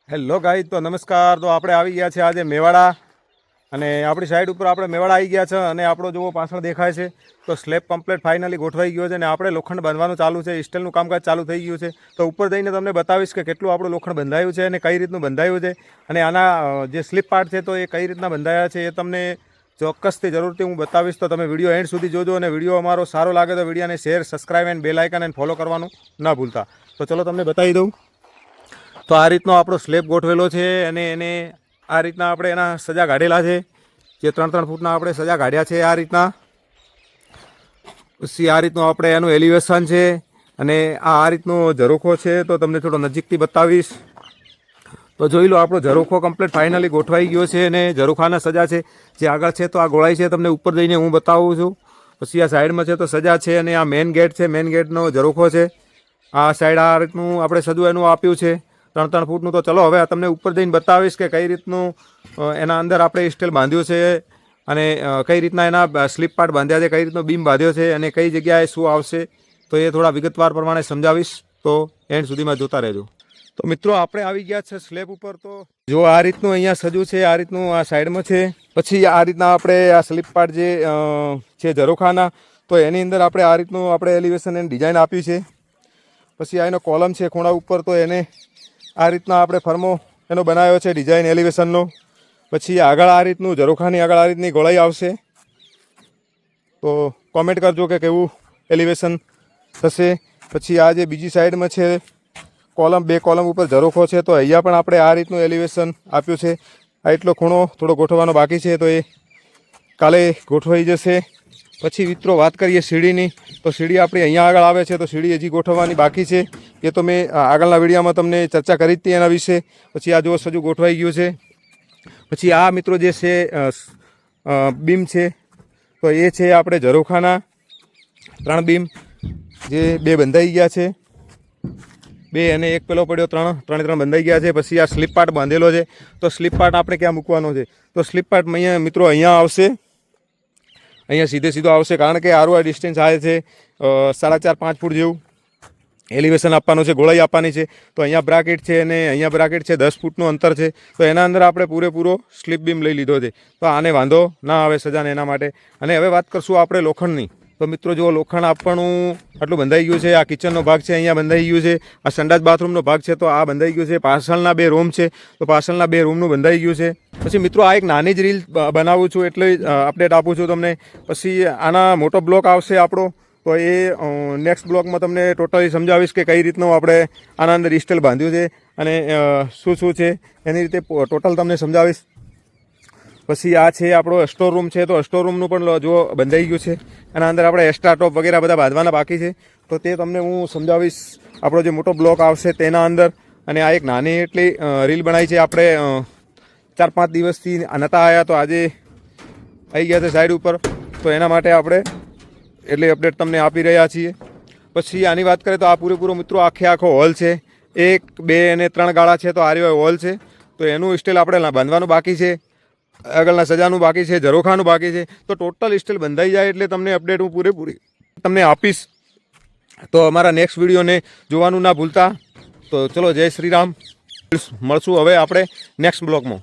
Hello guys, તો નમસ્કાર। તો આપણે આવી ગયા છે આજે મેવાડા અને આપણી સાઈડ ઉપર આપણે મેવાડા આવી ગયા છે અને આપણો જુઓ પાછળ દેખાય છે તો સ્લેબ કમ્પ્લીટ ફાઇનલી ગોઠવાઈ ગયો છે અને આપણે લોખંડ બાંધવાનું ચાલુ છે, સ્ટીલનું કામકાજ ચાલુ થઈ ગયું છે। તો ઉપર જઈને તમને બતાવીશ કે કેટલું આપણું લોખંડ બંધાયું છે અને કઈ રીતનું બંધાયું છે અને આના જે સ્લીપ પાર્ટ છે તો એ કઈ રીતના બંધાયા છે એ તમને ચોક્કસથી જરૂરથી હું બતાવીશ। તો તમે વિડીયો એન્ડ સુધી જોજો અને વિડીયો અમારો સારો લાગે તો વિડીયોને share, subscribe and bell icon and follow કરવાનું ના ભૂલતા। તો ચલો તમને બતાવી દઉં। તો આ રીતનો આપણો સ્લેબ ગોઠવેલો છે અને એને આ રીતના આપણે એના સજા કાઢેલા છે, જે 3-3 ફૂટના આપણે સજા કાઢ્યા છે આ રીતના। પછી આ રીતનું આપણે એનું એલિવેશન છે અને આ રીતનો ઝરોખો છે તો તમને થોડો નજીકથી બતાવીશ। તો જોઈ લો, આપણો ઝરોખો કમ્પ્લીટ ફાઇનલી ગોઠવાઈ ગયો છે અને ઝરોખાના સજા છે જે આગળ છે તો આ ગોળાઈ છે, તમને ઉપર જઈને હું બતાવું છું। પછી આ સાઈડમાં છે તો સજા છે અને આ મેઇન ગેટ છે, મેઇન ગેટનો ઝરોખો છે। આ સાઈડ આ રીતનું આપણે સજુ એનું આપ્યું છે 3-3 ફૂટનું। તો ચલો હવે તમને ઉપર જઈને બતાવીશ કે કઈ રીતનું એના અંદર આપણે સ્ટીલ બાંધ્યું છે અને કઈ રીતના એના સ્લીપ પાર્ટ બાંધ્યા છે, કઈ રીતનો બીમ બાંધ્યો છે અને કઈ જગ્યાએ શું આવશે તો એ થોડા વિગતવાર પ્રમાણે સમજાવીશ। તો એન્ડ સુધીમાં જોતા રહેજો। તો મિત્રો, આપણે આવી ગયા છે સ્લેબ ઉપર। તો જો આ રીતનું અહીંયા સજુ છે, આ રીતનું આ સાઈડમાં છે। પછી આ રીતના આપણે આ સ્લીપ પાર્ટ જે છે ઝરોખાના, તો એની અંદર આપણે આ રીતનું આપણે એલિવેશન એન્ડ ડિઝાઇન આપ્યું છે। પછી આ એનો કોલમ છે ખૂણા ઉપર, તો એને આ રીતના આપણે ફર્મો એનો બનાવ્યો છે ડિઝાઇન એલિવેશનનો। પછી આગળ આ રીતનું ઝરોખાની આગળ આ રીતની ગોળાઈ આવશે। તો કોમેન્ટ કરજો કે કેવું એલિવેશન થશે। પછી આ જે બીજી સાઈડમાં છે કોલમ, 2 કોલમ ઉપર ઝરોખો છે, તો અહીંયા પણ આપણે આ રીતનું એલિવેશન આપ્યું છે। આ એટલો ખૂણો થોડો ગોઠવવાનો બાકી છે, તો એ કાલે ગોઠવાઈ જશે। પછી મિત્રો વાત કરીએ સીડીની, તો સીડી આપણી અહીંયા આગળ આવે છે, તો સીડી હજી ગોઠવવાની બાકી છે। એ તો મેં આગળના વિડીયોમાં તમને ચર્ચા કરી હતી એના વિશે। પછી આ જો સજુ ગોઠવાઈ ગયું છે। પછી આ મિત્રો જે છે બીમ છે, તો એ છે આપણે ઝરોખાના 3 બીમ, જે 2 બંધાઈ ગયા છે, 2 અને 1 પેલો પડ્યો, 3 બંધાઈ ગયા છે। પછી આ સ્લીપ પાર્ટ બાંધેલો છે, તો સ્લીપ પાર્ટ આપણે ક્યાં મૂકવાનો છે? તો સ્લીપ પાર્ટ અહીંયા મિત્રો અહીંયા આવશે, અહીંયા સીધો આવશે, કારણ કે આરું આ ડિસ્ટન્સ આવે છે 4.5-5 ફૂટ જેવું એલિવેશન આપવાનું છે, ગોળાઈ આપવાની છે। તો અહીંયા બ્રાકેટ છે અને અહીંયા બ્રાકેટ છે, 10 ફૂટનું અંતર છે। તો એના અંદર આપણે પૂરેપૂરો સ્લીપ બીમ લઈ લીધો છે, તો આને વાંધો ના આવે સજાને એના માટે। અને હવે વાત કરશું આપણે લોખંડની। તો મિત્રો જો લોખંડ આપવાનું આટલું બંધાઈ ગયું છે। આ કિચનનો ભાગ છે, અહીંયા બંધાઈ ગયું છે। આ સંડાસ બાથરૂમનો ભાગ છે, તો આ બંધાઈ ગયું છે। પાછળના 2 રૂમ છે, તો પાછળના 2 રૂમનું બંધાઈ ગયું છે। પછી મિત્રો આ એક નાની જ રીલ બનાવું છું, એટલે અપડેટ આપું છું તમને। પછી આના મોટો બ્લોક આવશે આપણો, તો એ નેક્સ્ટ બ્લોગમાં તમને ટોટલી સમજાવીશ કે કઈ રીતનું આપણે આના અંદર સ્ટીલ બાંધ્યું છે અને શું છે એની રીતે ટોટલ તમને સમજાવીશ। પછી આ છે આપણો સ્ટોર રૂમ છે, તો સ્ટોર રૂમનું પણ જો બંધાઈ ગયું છે। એના અંદર આપણે એક્સ્ટ્રા ટોપ વગેરે બધા બાંધવાના બાકી છે, તો તે તમને હું સમજાવીશ આપણો જે મોટો બ્લોક આવશે તેના અંદર। અને આ એક નાની એટલી રીલ બનાવી છે, આપણે 4-5 દિવસથી નહોતા આવ્યા, તો આજે આવી ગયા છે સાઈડ ઉપર, તો એના માટે આપણે એટલે અપડેટ તમને આપી રહ્યા છીએ। પછી આની વાત કરીએ તો આ પૂરેપૂરો મિત્રો આખો હોલ છે, 1, 2 અને 3 ગાળા છે, તો આ રહ્યો હોલ છે। તો એનું સ્ટીલ આપણે બાંધવાનું બાકી છે, આગળના સજાનું બાકી છે, ઝરોખાનું બાકી છે। તો ટોટલ સ્ટીલ બંધાઈ જાય એટલે તમને અપડેટ હું પૂરેપૂરી તમને આપીશ। તો અમારા નેક્સ્ટ વિડીયોને જોવાનું ના ભૂલતા। તો ચલો, જય શ્રી રામ, મળશું હવે આપણે નેક્સ્ટ બ્લોગમાં।